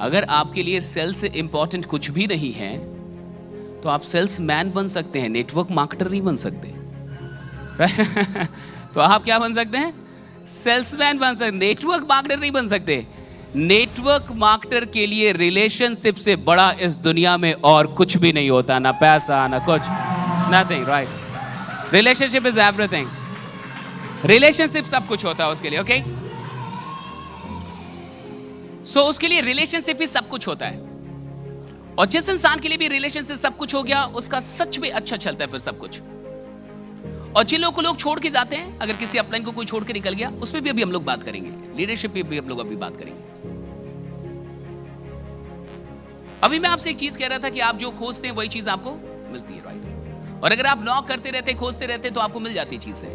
अगर आपके लिए सेल्स से इंपॉर्टेंट कुछ भी नहीं है तो आप सेल्स मैन बन सकते हैं, नेटवर्क मार्केटर नहीं बन सकते। तो आप क्या बन सकते हैं? सेल्समैन बन सकते, नेटवर्क मार्केटर नहीं बन सकते। नेटवर्क मार्केटर के लिए रिलेशनशिप से बड़ा इस दुनिया में और कुछ भी नहीं होता, ना पैसा ना कुछ, nothing, right. Relationship is everything. Relationship सब कुछ होता है उसके लिए, ओके। सो उसके लिए रिलेशनशिप ही सब कुछ होता है। और जिस इंसान के लिए भी रिलेशनशिप सब कुछ हो गया, उसका सच में अच्छा चलता है फिर सब कुछ। और जिन लोगों को लोग छोड़ के जाते हैं, अगर किसी अपलाइन को कोई छोड़ के निकल गया, उसमें भी अभी हम लोग बात करेंगे। लीडरशिप पे भी हम लोग अभी बात करेंगे। अभी मैं आपसे एक चीज कह रहा था कि आप जो खोजते हैं वही चीज आपको मिलती है, राइट। और अगर आप नॉक करते रहते, खोजते रहते, तो आपको मिल जाती चीज है।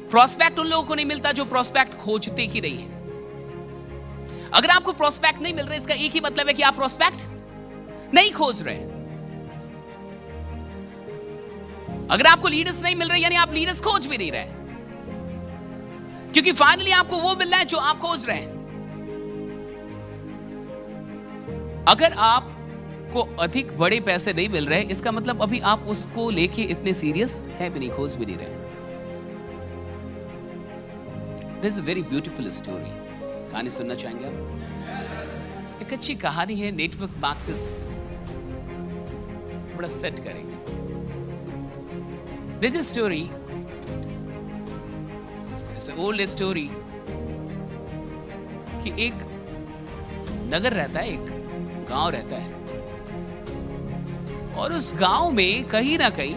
प्रोस्पेक्ट उन लोगों को नहीं मिलता जो प्रोस्पेक्ट खोजते ही नहीं है। अगर आपको प्रोस्पेक्ट नहीं मिल रहे, इसका एक ही मतलब है कि आप प्रोस्पेक्ट नहीं खोज रहे। अगर आपको लीडर्स नहीं मिल रहे, यानी आप लीडर्स खोज भी नहीं रहे, क्योंकि फाइनली आपको वो मिल रहा है जो आप खोज रहे हैं। अगर आपको अधिक बड़े पैसे नहीं मिल रहे, इसका मतलब अभी आप उसको लेके इतने सीरियस है भी नहीं, खोज भी नहीं रहे। This is a very beautiful story. कहानी सुनना चाहेंगे आप? एक अच्छी कहानी है। नेटवर्क मार्केटर्स बड़ा सेट करेंगे। This is story. It's an old story कि एक नगर रहता है, एक गांव रहता है, और उस गांव में कहीं ना कहीं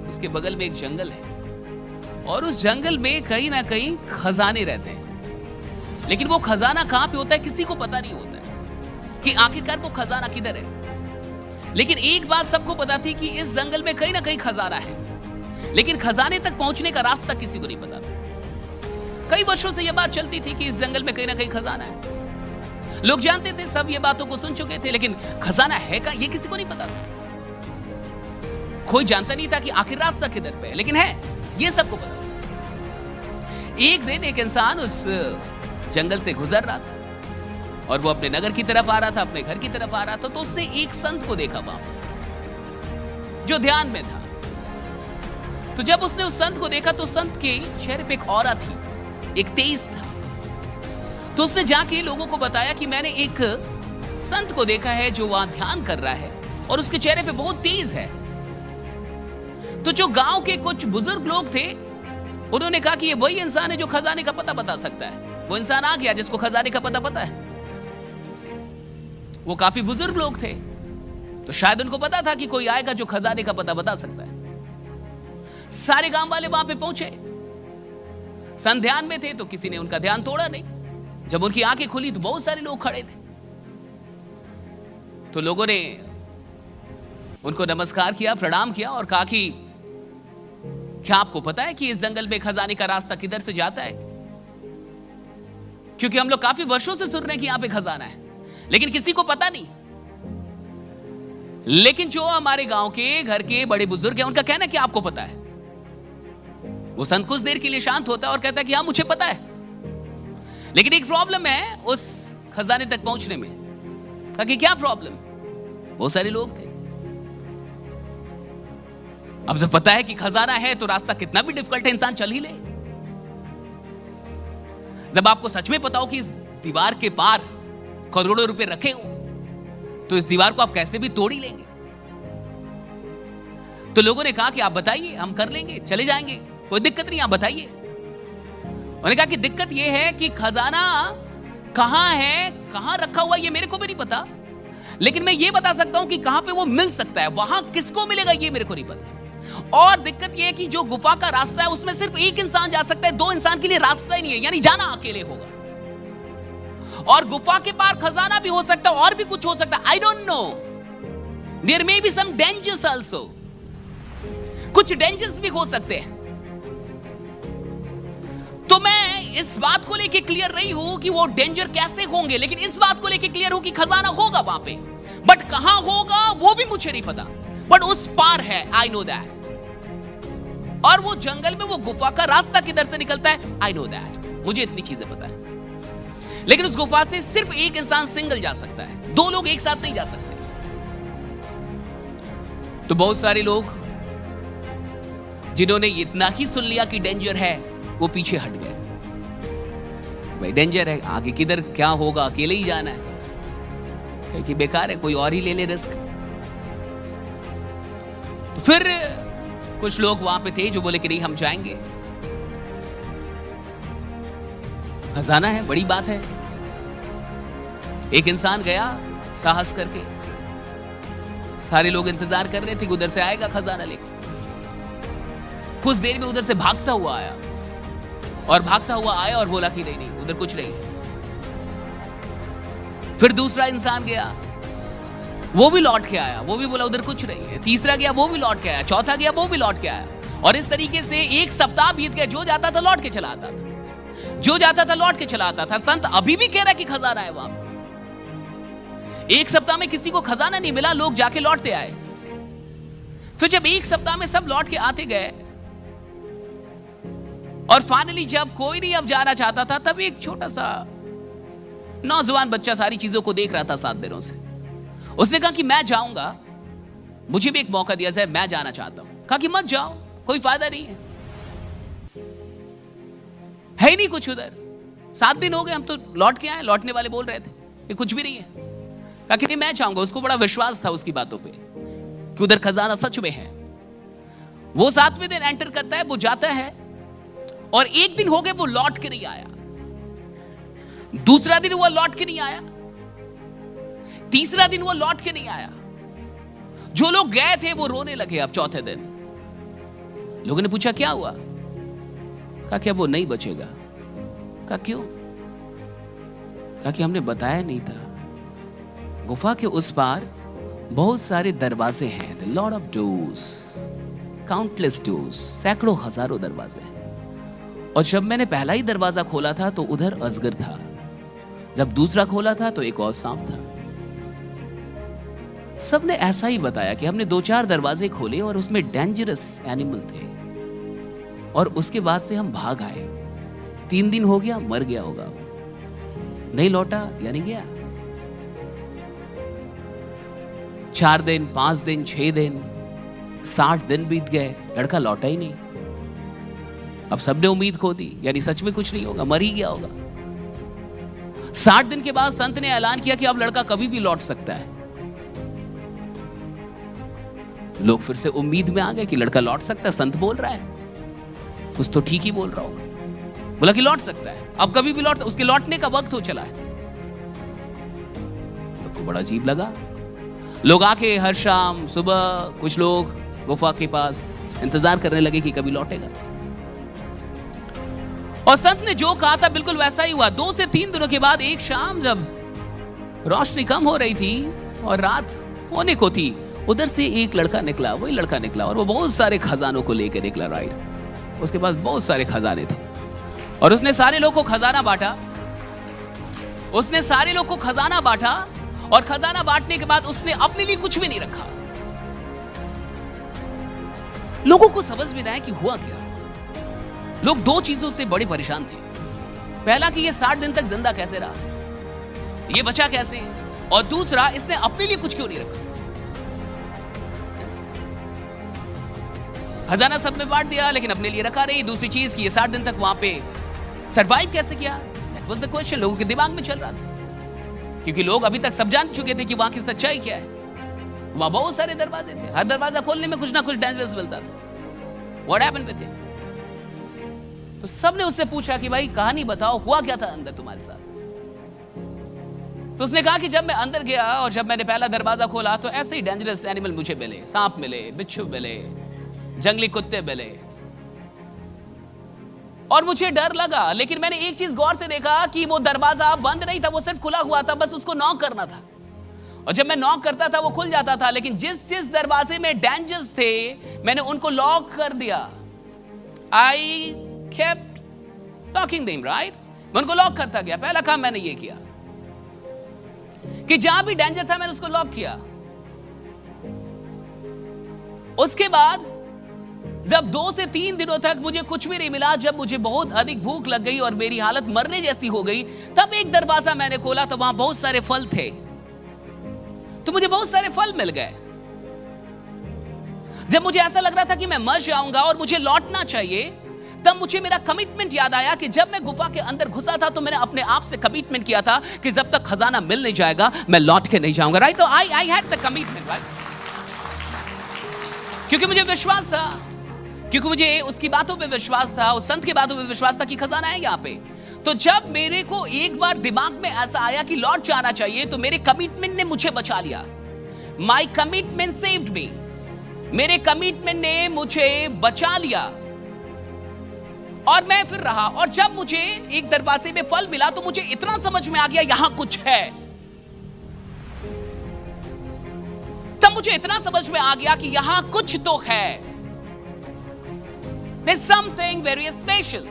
उसके बगल में एक जंगल है, और उस जंगल में कहीं ना कहीं खजाने रहते हैं। लेकिन वो खजाना कहां पे होता है किसी को पता नहीं होता है कि आखिरकार वो खजाना किधर है। लेकिन एक बात सबको पता थी कि इस जंगल में कहीं ना कहीं खजाना है, लेकिन खजाने तक पहुंचने का रास्ता किसी को नहीं पता था। कई वर्षों से यह बात चलती थी कि इस जंगल में कहीं ना कहीं खजाना है। लोग जानते थे, सब ये बातों को सुन चुके थे, लेकिन खजाना है का ये किसी को नहीं पता था। कोई जानता नहीं था कि आखिर रास्ता किधर पे है, लेकिन है ये सबको पता था। एक दिन एक इंसान उस जंगल से गुजर रहा था और वो अपने नगर की तरफ आ रहा था, अपने घर की तरफ आ रहा था। तो उसने एक संत को देखा वहां जो ध्यान में था। तो जब उसने उस संत को देखा तो संत के चेहरे पे एक ऑरा थी, एक तेज था। तो उसने जाके लोगों को बताया कि मैंने एक संत को देखा है जो वहां ध्यान कर रहा है और उसके चेहरे पे बहुत तेज है। तो जो गांव के कुछ बुजुर्ग लोग थे, उन्होंने कहा कि ये वही इंसान है जो खजाने का पता बता सकता है। वो इंसान आ गया जिसको खजाने का पता है। वो काफी बुजुर्ग लोग थे, तो शायद उनको पता था कि कोई आएगा जो खजाने का पता बता सकता है। सारे गांव वाले वहां पे पहुंचे। संत ध्यान में थे तो किसी ने उनका ध्यान तोड़ा नहीं। जब उनकी आंखें खुली तो बहुत सारे लोग खड़े थे। तो लोगों ने उनको नमस्कार किया, प्रणाम किया और कहा कि क्या आपको पता है कि इस जंगल में खजाने का रास्ता किधर से जाता है? क्योंकि हम लोग काफी वर्षों से सुन रहे हैं कि यहां पे खजाना है, लेकिन किसी को पता नहीं। लेकिन जो हमारे गांव के घर के बड़े बुजुर्ग हैं, उनका कहना है कि आपको पता है। वो संत कुछ देर के लिए शांत होता है और कहता है कि हाँ मुझे पता है, लेकिन एक प्रॉब्लम है उस खजाने तक पहुंचने में। कहा कि क्या प्रॉब्लम? बहुत सारे लोग थे। अब जब पता है कि खजाना है तो रास्ता कितना भी डिफिकल्ट है इंसान चल ही ले। जब आपको सच में पता हो कि इस दीवार के पार करोड़ों रुपए रखे हो तो इस दीवार को आप कैसे भी तोड़ ही लेंगे। तो लोगों ने कहा कि आप बताइए, हम कर लेंगे, चले जाएंगे, कोई दिक्कत नहीं, आप बताइए। उन्होंने कहा कि दिक्कत यह है कि खजाना कहां है, कहां रखा हुआ ये मेरे को भी नहीं पता, लेकिन मैं ये बता सकता हूं कि कहां पे वो मिल सकता है। वहां किसको मिलेगा ये मेरे को नहीं पता। और दिक्कत यह है कि जो गुफा का रास्ता है उसमें सिर्फ एक इंसान जा सकता है, दो इंसान के लिए रास्ता ही नहीं है, यानी जाना अकेले होगा। और गुफा के पार खजाना भी हो सकता है और भी कुछ हो सकता है, I don't know. There may be some dangers also, कुछ डेंजर्स भी हो सकते हैं। तो मैं इस बात को लेके क्लियर नहीं हूं कि वो डेंजर कैसे होंगे, लेकिन इस बात को लेके क्लियर हूं कि खजाना होगा वहां पे, बट कहां होगा वो भी मुझे नहीं पता, बट उस पार है, आई नो दैट। और वो जंगल में वो गुफा का रास्ता किधर से निकलता है, आई नो दैट, मुझे इतनी चीजें पता है। लेकिन उस गुफा से सिर्फ एक इंसान सिंगल जा सकता है, दो लोग एक साथ नहीं जा सकते। तो बहुत सारे लोग जिन्होंने इतना ही सुन लिया कि डेंजर है, वो पीछे हट गए। भाई डेंजर है, आगे किधर क्या होगा, अकेले ही जाना है कि बेकार है, कोई और ही ले ले रिस्क। तो फिर कुछ लोग वहां पे थे जो बोले कि नहीं हम जाएंगे, खजाना है, बड़ी बात है। एक इंसान गया साहस करके, सारे लोग इंतजार कर रहे थे कि उधर से आएगा खजाना लेके। कुछ देर में उधर से भागता हुआ आया, और भागता हुआ आया और बोला कि नहीं नहीं उधर कुछ नहीं। फिर दूसरा इंसान गया, वो भी लौट के आया, वो भी बोला उधर कुछ नहीं है। तीसरा गया, वो भी लौट के आया। चौथा गया, वो भी लौट के आया। और इस तरीके से एक सप्ताह बीत गया। जो जाता था लौट के चला आता था, जो जाता था लौट के चला आता था। संत अभी भी कह रहा है कि खजाना है वहां। एक सप्ताह में किसी को खजाना नहीं मिला, लोग जाके लौटते आए। फिर जब एक सप्ताह में सब लौट के आते गए और फाइनली जब कोई नहीं अब जाना चाहता था, तब एक छोटा सा नौजवान बच्चा सारी चीजों को देख रहा था 7 दिनों से। उसने कहा कि मैं जाऊंगा, मुझे भी एक मौका दिया जाए, मैं जाना चाहता हूं। कहा कि मत जाओ, कोई फायदा नहीं है ही नहीं कुछ उधर। 7 दिन हो गए, हम तो लौट के आए। लौटने वाले बोल रहे थे कि कुछ भी नहीं है। कहा कि नहीं मैं चाहूंगा। उसको बड़ा विश्वास था उसकी बातों पे कि उधर खजाना सच में है। वो 7वें दिन एंटर करता है, वो जाता है, और एक दिन हो गए वो लौट के नहीं आया। दूसरा दिन वो लौट के नहीं आया। तीसरा दिन वो लौट के नहीं आया। जो लोग गए थे वो रोने लगे। अब चौथे दिन लोगों ने पूछा क्या हुआ? कहा कि अब वो नहीं बचेगा। कहा क्यों? कहा कि हमने बताया नहीं था। गुफा के उस पार बहुत सारे दरवाजे हैं, the lot of doors, countless doors, सैकड़ों हजारों दरवाजे हैं। और जब मैंने पहला ही दरवाजा खोला था तो उधर अजगर था। जब दूसरा खोला था तो एक और सांप था। सबने ऐसा ही बताया कि हमने 2-4 दरवाजे खोले और उसमें डेंजरस एनिमल थे, और उसके बाद से हम भाग आए। 3 दिन हो गया, मर गया होगा, नहीं लौटा यानी गया। 4 दिन, 5 दिन, 6 दिन, 60 दिन बीत गए, लड़का लौटा ही नहीं। अब सबने उम्मीद खो दी, यानी सच में कुछ नहीं होगा, मर ही गया होगा। 60 दिन के बाद संत ने ऐलान किया कि अब लड़का कभी भी लौट सकता है। लोग फिर से उम्मीद में आ गए कि लड़का लौट सकता है, संत बोल रहा है, कुछ तो ठीक ही बोल रहा होगा। बोला कि लौट सकता है, अब कभी भी लौट, उसके लौटने का वक्त हो चला है। लोग को बड़ा अजीब लगा। लोग आके हर शाम सुबह कुछ लोग गुफा के पास इंतजार करने लगे कि कभी लौटेगा। और संत ने जो कहा था बिल्कुल वैसा ही हुआ। 2 से 3 दिनों के बाद एक शाम जब रोशनी कम हो रही थी और रात होने को थी, उधर से एक लड़का निकला। वही लड़का निकला और वो बहुत सारे खजानों को लेकर निकला। राइट, उसके पास बहुत सारे खजाने थे और उसने सारे लोगों को खजाना बांटा। उसने सारे लोग को खजाना बांटा और खजाना बांटने के बाद उसने अपने लिए कुछ भी नहीं रखा। लोगों को समझ में ना आया कि हुआ क्या। लोग 2 चीजों से बड़े परेशान थे। पहला कि ये 60 दिन तक जिंदा कैसे रहा, ये बचा कैसे, और दूसरा इसने अपने लिए कुछ क्यों नहीं रखा। खजाना सब में बांट दिया लेकिन अपने लिए रखा नहीं। दूसरी चीज कि ये 60 दिन तक वहां पे सरवाइव कैसे किया, दैट वाज द क्वेश्चन लोगों के दिमाग में चल रहा था। क्योंकि लोग अभी तक सब जान चुके थे कि वहां की सच्चाई क्या है। वहां बहुत सारे दरवाजे थे, हर दरवाजा खोलने में कुछ ना कुछ डेंजरस मिलता था। What happened with it? तो सबने उससे पूछा कि भाई कहानी बताओ, हुआ क्या था अंदर तुम्हारे साथ। तो उसने कहा कि जब मैं अंदर गया और जब मैंने पहला दरवाजा खोला तो ऐसे ही डेंजरस एनिमल मुझे मिले। सांप मिले, बिच्छू मिले, जंगली कुत्ते मिले, और मुझे डर लगा। लेकिन मैंने एक चीज गौर से देखा कि वो दरवाजा बंद नहीं था, वो सिर्फ खुला हुआ था, बस उसको नॉक करना था। और जब मैं नॉक करता था वो खुल जाता था। लेकिन जिस जिस दरवाजे में डेंजर्स थे मैंने उनको लॉक कर दिया। आई kept locking them, right? मैं उनको लॉक करता गया। पहला काम मैंने ये किया कि जहां भी डेंजर था मैंने उसको लॉक किया। उसके बाद जब 2 से 3 दिनों तक मुझे कुछ भी नहीं मिला, जब मुझे बहुत अधिक भूख लग गई और मेरी हालत मरने जैसी हो गई, तब एक दरवाजा मैंने खोला तो वहां बहुत सारे फल थे। तो मुझे बहुत सारे फल मिल गए। जब मुझे ऐसा लग रहा था कि मैं मर जाऊंगा और मुझे लौटना चाहिए, तब मुझे मेरा कमिटमेंट याद आया कि जब मैं गुफा के अंदर घुसा था तो मैंने अपने आप से कमिटमेंट किया था कि जब तक खजाना मिल नहीं जाएगा मैं लौट के नहीं जाऊंगा। राइट? तो I had the commitment, right? क्योंकि मुझे विश्वास था, क्योंकि मुझे उसकी बातों पे विश्वास था, उस संत की बातों पे विश्वास था कि खजाना है यहां पे। तो जब मेरे को एक बार दिमाग में ऐसा आया कि लौट जाना चाहिए, तो मेरे कमिटमेंट ने मुझे बचा लिया। My commitment saved me. मेरे कमिटमेंट ने मुझे बचा लिया और मैं फिर रहा। और जब मुझे एक दरवाजे में फल मिला तो मुझे इतना समझ में आ गया यहां कुछ है। तब मुझे इतना समझ में आ गया कि यहां कुछ तो है। There's something very special.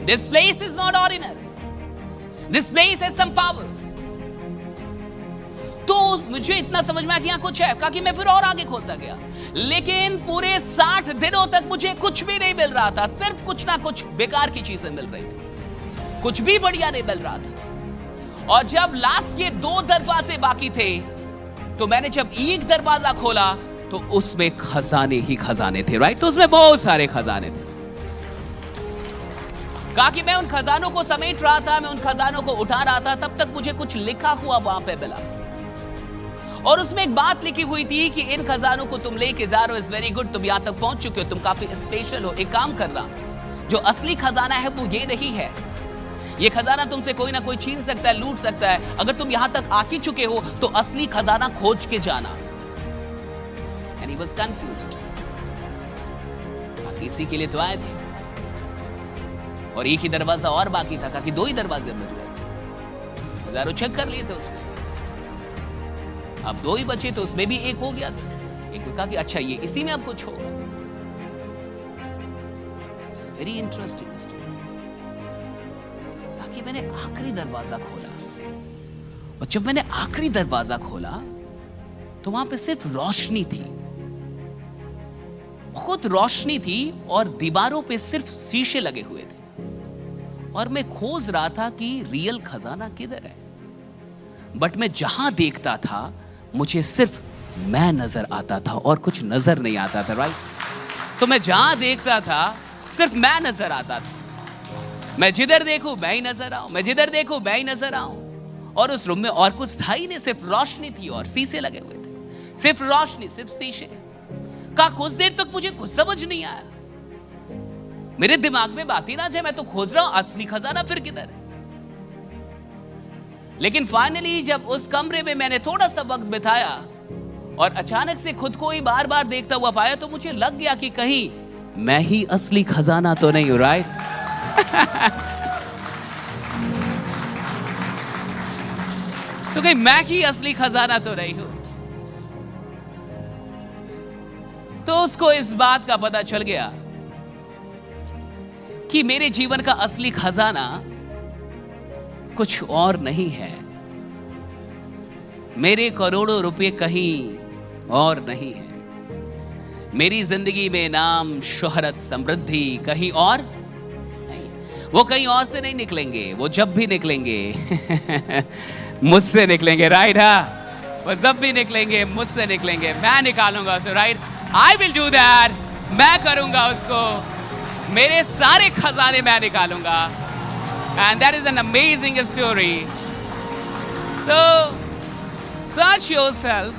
This place is not ordinary. This place has some power. तो मुझे इतना समझ में आ गया कुछ है, कहा कि मैं फिर और आगे खोलता गया। लेकिन पूरे 60 दिनों तक मुझे कुछ भी नहीं मिल रहा था। सिर्फ कुछ ना कुछ बेकार की चीजें मिल रही थी, कुछ भी बढ़िया नहीं मिल रहा था। और जब लास्ट के 2 दरवाजे बाकी थे, तो मैंने जब एक दरवाजा खोला तो उसमें खजाने ही खजाने थे। राइट? तो उसमें बहुत सारे खजाने थे। कहा कि मैं उन खजानों को समेट रहा था, मैं उन खजानों को उठा रहा था, तब तक मुझे कुछ लिखा हुआ वहां पे मिला। और उसमें एक बात लिखी हुई थी कि इन खजानों को तुम लेके जा रहे हो, इज वेरी गुड, तुम यहां तक पहुंच चुके हो, तुम काफी स्पेशल हो। एक काम करना, जो असली खजाना है वो ये नहीं है। ये खजाना तुमसे कोई ना कोई छीन सकता है, लूट सकता है। अगर तुम यहां तक आ ही चुके हो तो असली खजाना खोज के जाना। And he was confused. इसी के लिए तो आए थे। और एक ही दरवाजा और बाकी था, कि 2 ही दरवाजे बच गए। हजारों चेक कर लिए थे उसने, अब 2 ही बचे, तो उसमें भी एक हो गया था। एक ने कहा कि अच्छा ये इसी में अब कुछ होगा। Very interesting story. ताकि मैंने आखिरी दरवाजा खोला, और जब मैंने आखिरी दरवाजा खोला तो वहां पे सिर्फ रोशनी थी, खुद रोशनी थी, और दीवारों पे सिर्फ शीशे लगे हुए थे। और मैं खोज रहा था कि रियल खजाना किधर है। बट मैं जहां देखता था मुझे सिर्फ मैं नजर आता था और कुछ नजर नहीं आता था। राइट? तो मैं जहां देखता था सिर्फ मैं नजर आता था। मैं जिधर देखूं मैं ही नजर आऊं, मैं जिधर देखूं मैं ही नजर आऊं। और उस रूम में और कुछ था ही नहीं, सिर्फ रोशनी थी और शीशे लगे हुए थे। सिर्फ रोशनी, सिर्फ शीशे। का कुछ देर तक मुझे कुछ समझ नहीं आया। मेरे दिमाग में बात ही ना जाए, मैं तो खोज रहा हूं असली खजाना फिर किधर है। लेकिन फाइनली जब उस कमरे में मैंने थोड़ा सा वक्त बिताया और अचानक से खुद को ही बार बार देखता हुआ पाया, तो मुझे लग गया कि कहीं मैं ही असली खजाना तो नहीं हूं। राइट? तो कहीं मैं ही असली खजाना तो नहीं हूं। तो उसको इस बात का पता चल गया कि मेरे जीवन का असली खजाना कुछ और नहीं है। मेरे करोड़ों रुपए कहीं और नहीं है। मेरी जिंदगी में नाम, शोहरत, समृद्धि कहीं और नहीं। वो कहीं और से नहीं निकलेंगे, वो जब भी निकलेंगे मुझसे निकलेंगे। राइट? हाँ, वो जब भी निकलेंगे मुझसे निकलेंगे। मैं निकालूंगा उसे। Right? I will do that. मैं करूंगा उसको। मेरे सारे खजाने मैं निकालूंगा। And that is an amazing story. So, search yourself.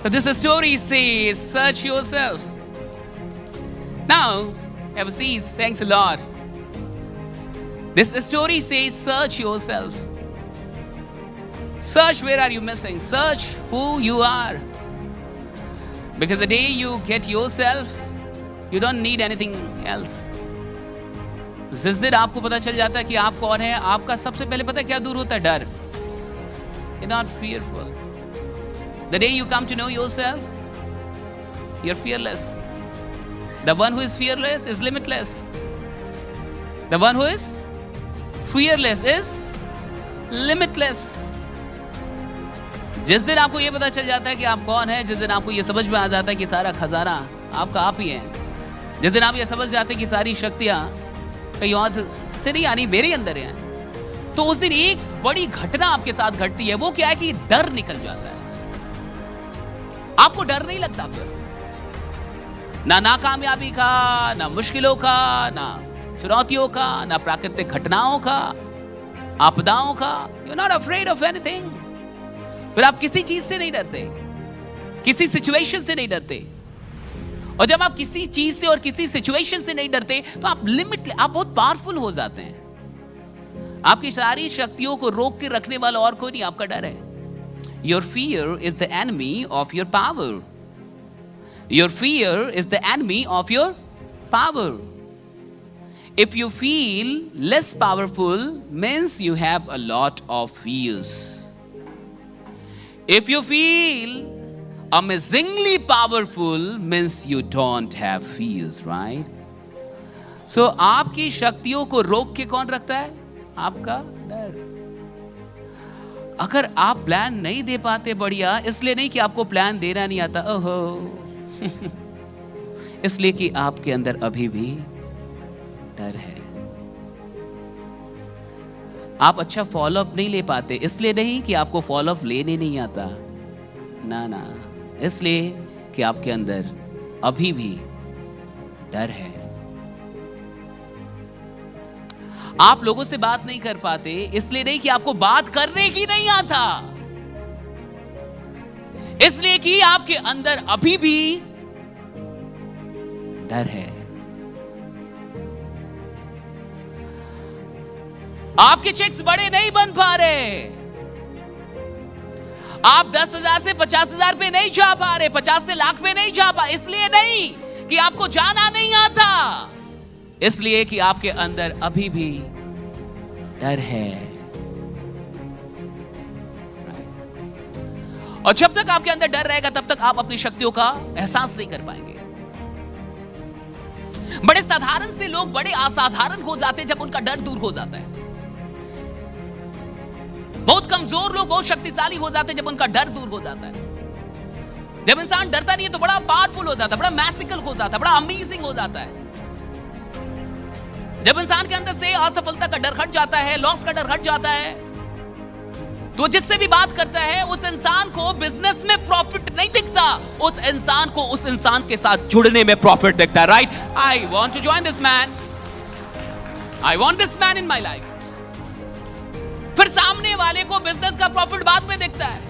So this story says, search yourself. Now, overseas, thanks a lot. This story says, search yourself. Search where are you missing. Search who you are. Because the day you get yourself, you don't need anything else. जिस दिन आपको पता चल जाता है कि आप कौन है, आपका सबसे पहले पता है क्या दूर होता है? डर। You're not fearful. The day you come to know yourself, you're fearless. The one who is fearless is limitless. The one who is fearless is limitless. जिस दिन आपको ये पता चल जाता है कि आप कौन है, जिस दिन आपको ये समझ में आ जाता है कि सारा खजाना आपका आप ही है, जिस दिन आप ये समझ जाते कि सारी शक्तियां कहीं और से नहीं आनी, मेरे अंदर है, तो उस दिन एक बड़ी घटना आपके साथ घटती है। वो क्या है कि डर निकल जाता है। आपको डर नहीं लगता फिर, ना नाकामयाबी का, ना मुश्किलों का, ना चुनौतियों का, ना प्राकृतिक घटनाओं का, आपदाओं का। You are not afraid of anything. फिर आप किसी चीज से नहीं डरते, किसी सिचुएशन से नहीं डरते। और जब आप किसी चीज से और किसी सिचुएशन से नहीं डरते तो आप बहुत पावरफुल हो जाते हैं। आपकी सारी शक्तियों को रोक के रखने वाला और कोई नहीं, आपका डर है। Your fear is the enemy of your power. Your fear is the enemy of your power. If you feel less powerful, means you have a lot of fears. If you feel amazingly powerful, means you don't have fears, right? So, आपकी शक्तियों को रोक के कौन रखता है? आपका डर। अगर आप प्लान नहीं दे पाते बढ़िया, इसलिए नहीं कि आपको प्लान देना नहीं आता, ओहो इसलिए कि आपके अंदर अभी भी डर है। आप अच्छा फॉलोअप नहीं ले पाते, इसलिए नहीं कि आपको फॉलोअप लेने नहीं आता, ना ना, इसलिए कि आपके अंदर अभी भी डर है। आप लोगों से बात नहीं कर पाते, इसलिए नहीं कि आपको बात करने की नहीं आता, इसलिए कि आपके अंदर अभी भी डर है। आपके चेक्स बड़े नहीं बन पा रहे। आप 10,000 से 50,000 पे नहीं जा पा रहे, 50 से लाख पे नहीं जा पा, इसलिए नहीं कि आपको जाना नहीं आता, इसलिए कि आपके अंदर अभी भी डर है। और जब तक आपके अंदर डर रहेगा तब तक आप अपनी शक्तियों का एहसास नहीं कर पाएंगे। बड़े साधारण से लोग बड़े असाधारण हो जाते हैं जब उनका डर दूर हो जाता है। बहुत कमजोर लोग बहुत शक्तिशाली हो जाते हैं जब उनका डर दूर हो जाता है। जब इंसान डरता नहीं है तो बड़ा पावरफुल हो जाता है, बड़ा मैजिकल हो जाता है, बड़ा अमेजिंग हो जाता है। जब इंसान के अंदर से असफलता का डर हट जाता है, लॉस का डर हट जाता है, तो जिससे भी बात करता है उस इंसान को बिजनेस में प्रॉफिट नहीं दिखता, उस इंसान को उस इंसान के साथ जुड़ने में प्रॉफिट दिखता है। Right? I want to join this man, I want this man in my life. फिर सामने वाले को बिजनेस का प्रॉफिट बाद में दिखता है,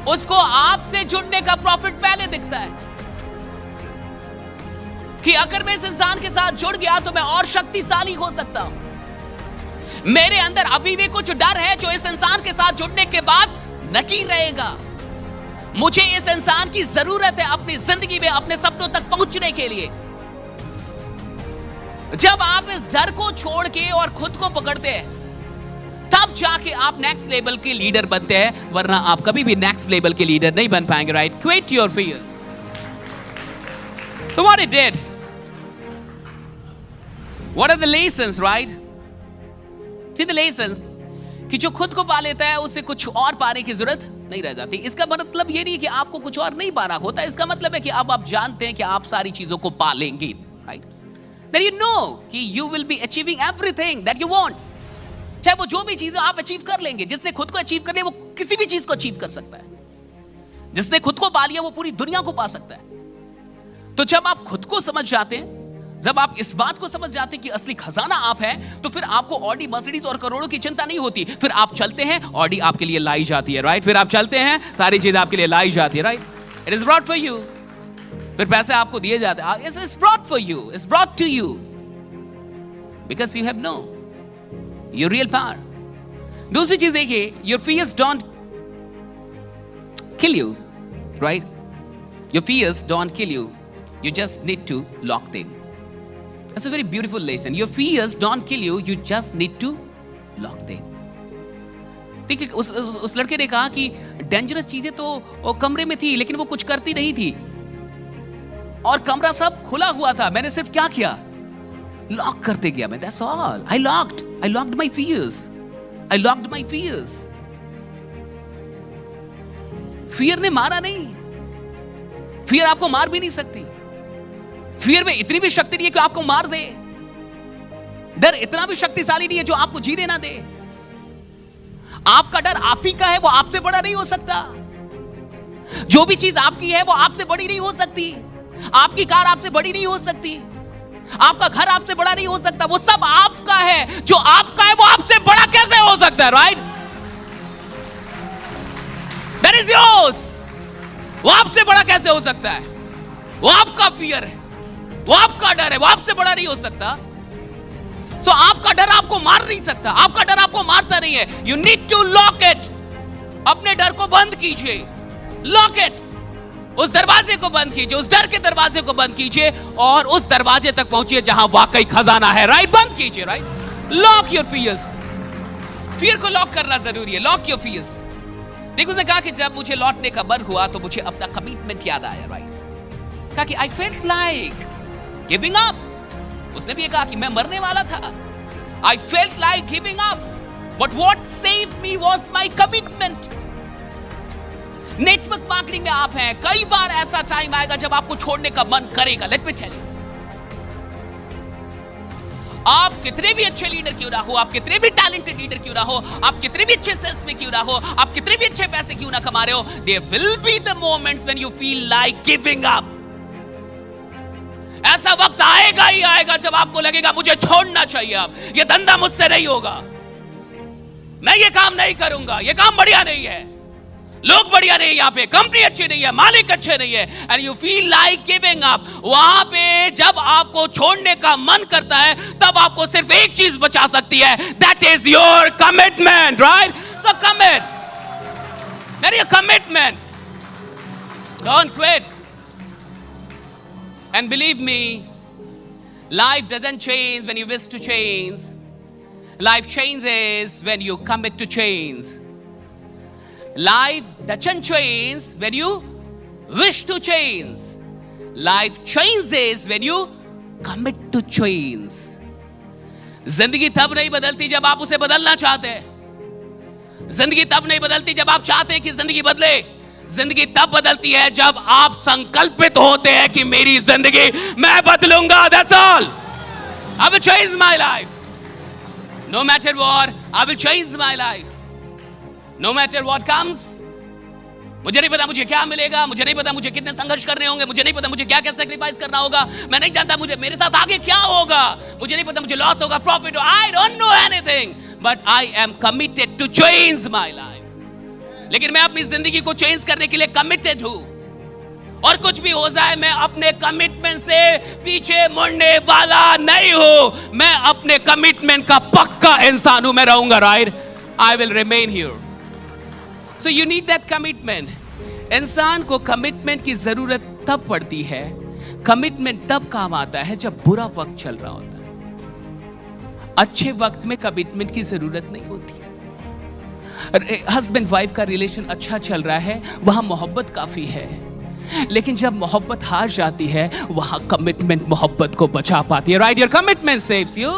उसको आपसे जुड़ने का प्रॉफिट पहले दिखता है कि अगर मैं इस इंसान के साथ जुड़ गया तो मैं और शक्तिशाली हो सकता हूं। मेरे अंदर अभी भी कुछ डर है जो इस इंसान के साथ जुड़ने के बाद नकी रहेगा। मुझे इस इंसान की जरूरत है अपनी जिंदगी में अपने सपनों तक पहुंचने के लिए। जब आप इस डर को छोड़ के और खुद को पकड़ते हैं तब जाके आप नेक्स्ट लेवल के लीडर बनते हैं, वरना आप कभी भी नेक्स्ट लेवल के लीडर नहीं बन पाएंगे। Right? Quit your fears. So what it did? What are the lessons, right? See the lessons कि जो खुद को पा लेता है उसे कुछ और पाने की जरूरत नहीं रह जाती। इसका मतलब ये नहीं कि आपको कुछ और नहीं पाना होता, इसका मतलब है कि अब आप जानते हैं कि आप सारी चीजों को पा लेंगे। राइट? Then you know कि you will be achieving everything that you want. चाहे वो जो भी चीजें आप अचीव कर लेंगे। जिसने खुद को अचीव कर लिया वो किसी भी चीज को अचीव कर सकता है। जिसने खुद को पा लिया वो पूरी दुनिया को पा सकता है। तो जब आप खुद को समझ जाते हैं, जब आप इस बात को समझ जाते हैं कि असली खजाना आप हैं, तो फिर आपको ऑडी, मर्सिडीज और करोड़ों की चिंता नहीं होती। फिर आप चलते हैं, ऑडी आपके लिए लाई जाती है। राइट? फिर आप चलते हैं, सारी चीज आपके लिए लाई जाती है। Right? It is brought for you. फिर पैसे आपको दिए जाते हैं। It's brought for you, it's brought to you because you have no your real power. दूसरी चीज देखिए, your fears don't kill you, right? Your fears don't kill you. You just need to lock them. That's a very beautiful lesson. Your fears don't kill you. You just need to lock them. ठीक है, उस लड़के ने कहा कि dangerous चीजें तो कमरे में थी लेकिन वो कुछ करती नहीं थी और कमरा सब खुला हुआ था। मैंने सिर्फ क्या किया? लॉक करते गया मैं। That's all. I locked my fears. I locked my fears. Fear ने मारा नहीं। फियर आपको मार भी नहीं सकती। फियर में इतनी भी शक्ति नहीं है कि आपको मार दे। डर इतना भी शक्तिशाली नहीं है जो आपको जीने ना दे। आपका डर आप ही का है, वो आपसे बड़ा नहीं हो सकता। जो भी चीज आपकी है वो आपसे बड़ी नहीं हो सकती। आपकी कार आपसे बड़ी नहीं हो सकती। आपका घर आपसे बड़ा नहीं हो सकता। वो सब आपका है। जो आपका है वो आपसे बड़ा कैसे हो सकता है? Right, that is yours. वो आपसे बड़ा कैसे हो सकता है? वो आपका फियर है, वो आपका डर है, वो आपसे बड़ा नहीं हो सकता। सो आपका डर आपको मार नहीं सकता। आपका डर आपको मारता नहीं है। You need to lock it. अपने डर को बंद कीजिए। Lock it. उस दरवाजे को बंद कीजिए, उस डर के दरवाजे को बंद कीजिए और उस दरवाजे तक पहुंचिए जहां वाकई खजाना है। राइट, बंद कीजिए। Right, lock your fears. Fear को लॉक करना जरूरी है। Lock your fears. देखो, उसने कहा कि जब मुझे लौटने का मन हुआ तो मुझे अपना कमिटमेंट याद आया। राइट, कहा कि I felt like giving up. उसने भी कहा कि मैं मरने वाला था। I felt like giving up, but what saved me was my commitment. Network marketing में आप हैं, कई बार ऐसा टाइम आएगा जब आपको छोड़ने का मन करेगा। लेट मी टेल यू, आप कितने भी अच्छे लीडर क्यों ना हो, आप कितने भी टैलेंटेड लीडर क्यों ना हो, आप कितने भी अच्छे सेल्स में क्यों ना हो, आप कितने भी अच्छे पैसे क्यों ना कमा रहे हो, there will be the moments when you feel like giving up. ऐसा वक्त आएगा ही आएगा जब आपको लगेगा मुझे छोड़ना चाहिए, अब ये धंधा मुझसे नहीं होगा, मैं ये काम नहीं करूंगा, ये काम बढ़िया नहीं है, लोग बढ़िया नहीं, यहां पे कंपनी अच्छी नहीं है, मालिक अच्छे नहीं है, and you feel like giving up. वहां पे जब आपको छोड़ने का मन करता है तब आपको सिर्फ एक चीज बचा सकती है, that is your commitment. Right, so commit, that is your commitment, don't quit. And believe me, life doesn't change when you wish to change. Life changes when you commit to change. Life doesn't change when you wish to change. Life changes when you commit to change. जिंदगी तब नहीं बदलती जब आप उसे बदलना चाहते हैं। जिंदगी तब नहीं बदलती जब आप चाहते हैं कि जिंदगी बदले। जिंदगी तब बदलती है जब आप संकल्पित होते हैं कि मेरी जिंदगी मैं बदलूंगा। That's all. I will change my life. No matter what, I will change my life. No matter what comes. मुझे नहीं पता मुझे क्या मिलेगा, मुझे नहीं पता मुझे कितने संघर्ष करने होंगे, मुझे नहीं पता मुझे क्या क्या सैक्रिफाइस करना होगा, मैं नहीं जानता मुझे मेरे साथ आगे क्या होगा, मुझे नहीं पता मुझे लॉस होगा, प्रॉफिट हो, I don't know anything, but I am committed to change my life. लेकिन मैं अपनी जिंदगी को चेंज करने के लिए कमिटेड हूं, और कुछ भी हो जाए मैं अपने कमिटमेंट से पीछे मुड़ने वाला नहीं हूं। मैं अपने कमिटमेंट का पक्का इंसान हूं, मैं रहूंगा। Right, I will remain here. So you need that commitment. इंसान को कमिटमेंट की जरूरत तब पड़ती है, कमिटमेंट तब काम आता है जब बुरा वक्त चल रहा होता है। अच्छे वक्त में कमिटमेंट की जरूरत नहीं होती। हस्बैंड वाइफ का रिलेशन अच्छा चल रहा है, वहां मोहब्बत काफी है, लेकिन जब मोहब्बत हार जाती है वहां कमिटमेंट मोहब्बत को बचा पाती है। Right, your commitment saves you.